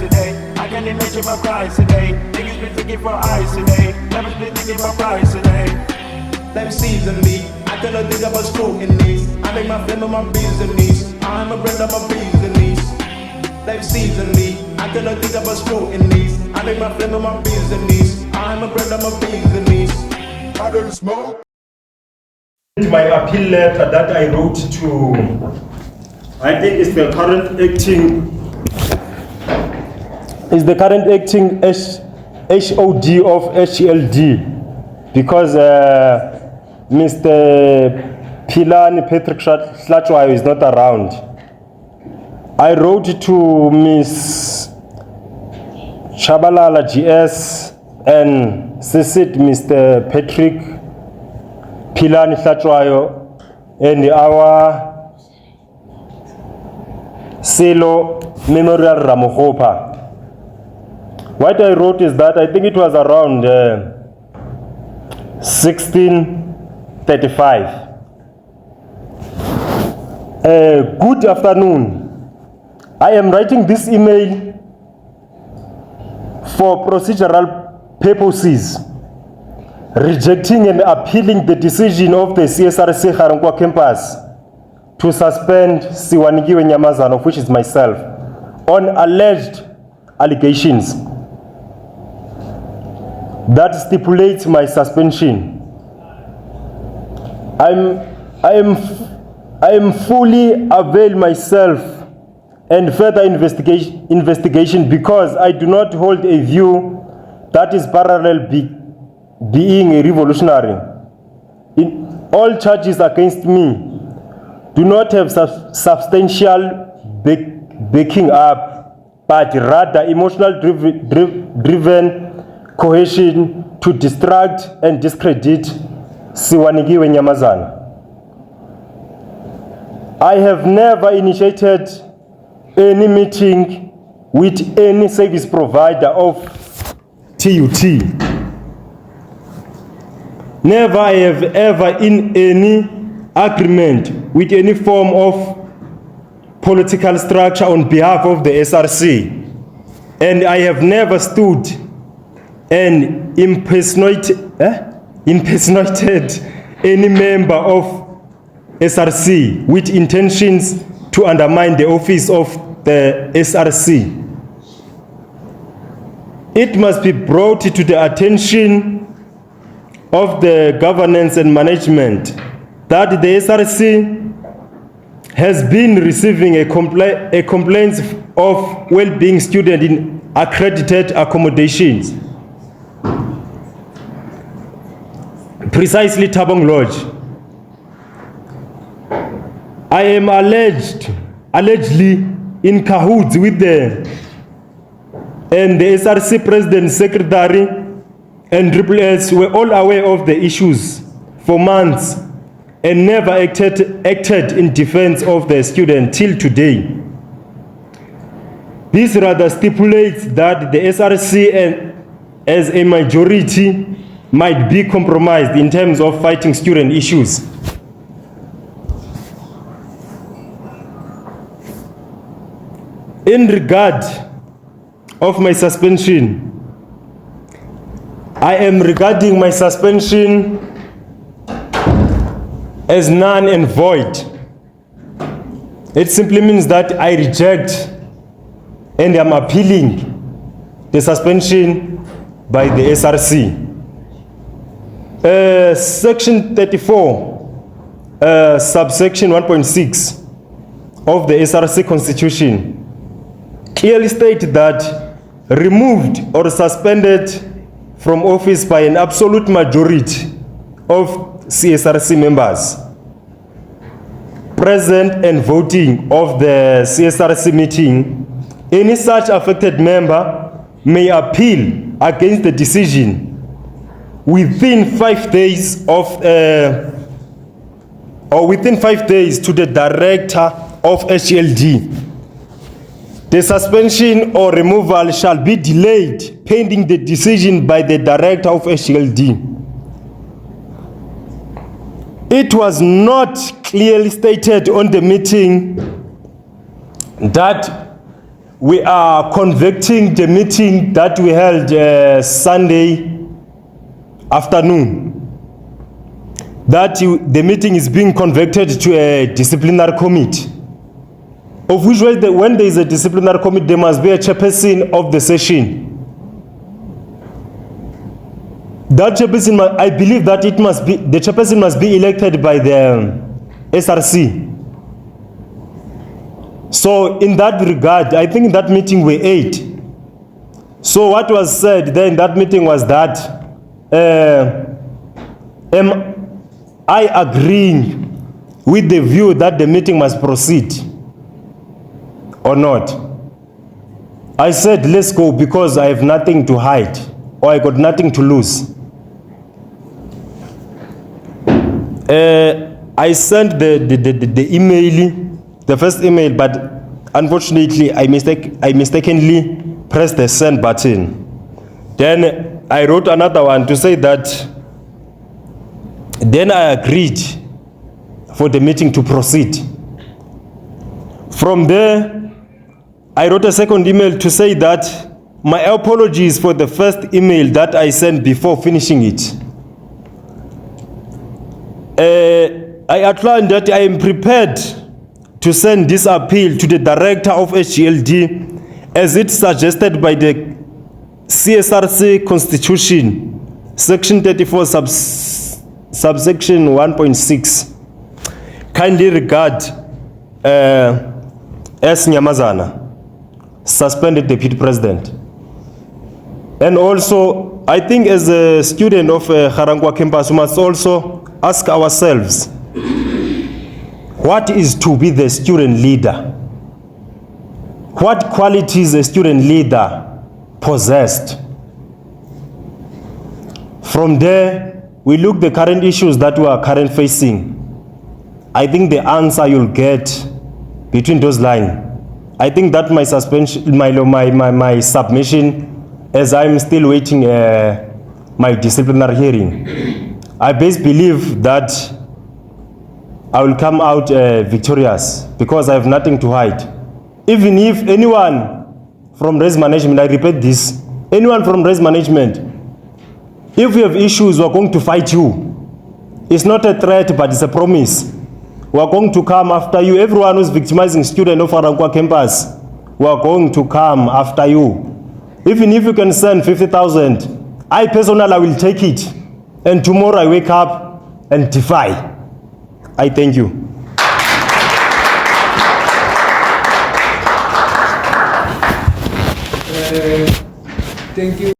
today. I can't imagine my price today. Niggas been thinking for eyes today. Never been thinking about price today. Life season me. I cannot think about scrutiny. I make my family my business. I'm a brand of my business. Life season me. I cannot think about scrutiny. I make my family my business. I'm a brand of my business. I don't smoke. My appeal letter that I wrote to, I think it's the current acting HOD of HLD, because Mr. Philani Patrick Hlachwayo is not around. I wrote to Miss Shabalala GS and CC'd Mr. Patrick Philani Hlachwayo and our Silo Memorial Ramohopa. What I wrote is that I think it was around 1635. Good afternoon. I am writing this email for procedural purposes, rejecting and appealing the decision of the CSRC Harangwa campus to suspend Siwanigiwe NYAMAZANE, of which is myself, on alleged allegations that stipulates my suspension. I am fully avail myself and further investigation because I do not hold a view that is parallel being a revolutionary. In all charges against me do not have substantial backing up, but rather emotional driven cohesion to distract and discredit Siwanigiwe NYAMAZANE. I have never initiated any meeting with any service provider of TUT. Never I have ever in any agreement with any form of political structure on behalf of the SRC. And I have never stood and impersonated any member of SRC with intentions to undermine the office of the SRC. It must be brought to the attention of the governance and management that the SRC has been receiving a complaint of well-being students in accredited accommodations. Precisely Tabong Lodge. I am allegedly in cahoots with the SRC President, Secretary, and Triple S were all aware of the issues for months and never acted in defense of the student till today. This rather stipulates that the SRC as a majority might be compromised in terms of fighting student issues. In regard of my suspension, I am regarding my suspension as null and void. It simply means that I reject and am appealing the suspension by the SRC. Section 34, subsection 1.6 of the SRC Constitution clearly states that removed or suspended from office by an absolute majority of CSRC members present and voting of the CSRC meeting, any such affected member may appeal against the decision within 5 days of within 5 days to the director of HLD. The suspension or removal shall be delayed pending the decision by the director of HLD. It was not clearly stated on the meeting that we are convicting the meeting that we held Sunday afternoon. That the meeting is being convicted to a disciplinary committee. Of which way, when there is a disciplinary committee, there must be a chairperson of the session. That chairperson, I believe that it must be, the chairperson must be elected by the SRC. So in that regard, I think in that meeting we 8. So what was said there in that meeting was that, am I agreeing with the view that the meeting must proceed or not? I said, let's go because I have nothing to hide or I got nothing to lose. I sent the email, the first email, but unfortunately I mistakenly pressed the send button. Then I wrote another one to say that then I agreed for the meeting to proceed. From there, I wrote a second email to say that my apologies for the first email that I sent before finishing it. I outlined that I am prepared to send this appeal to the director of HGLD as it's suggested by the CSRC Constitution, Section 34, subsection 1.6. Kindly regard S. NYAMAZANE, suspended deputy president. And also, I think as a student of Garangwa campus, we must also ask ourselves, what is to be the student leader? What qualities a student leader possessed? From there, we look the current issues that we are currently facing. I think the answer you'll get between those lines. I think that my suspension, my submission, as I'm still waiting my disciplinary hearing, I best believe that I will come out victorious because I have nothing to hide. Even if anyone from race management, I repeat this, anyone from race management, if we have issues, we are going to fight you. It's not a threat, but it's a promise. We are going to come after you. Everyone who's victimizing student of Garangwa campus, we are going to come after you. Even if you can send 50,000, I personally will take it. And tomorrow I wake up and defy. I thank you. Thank you.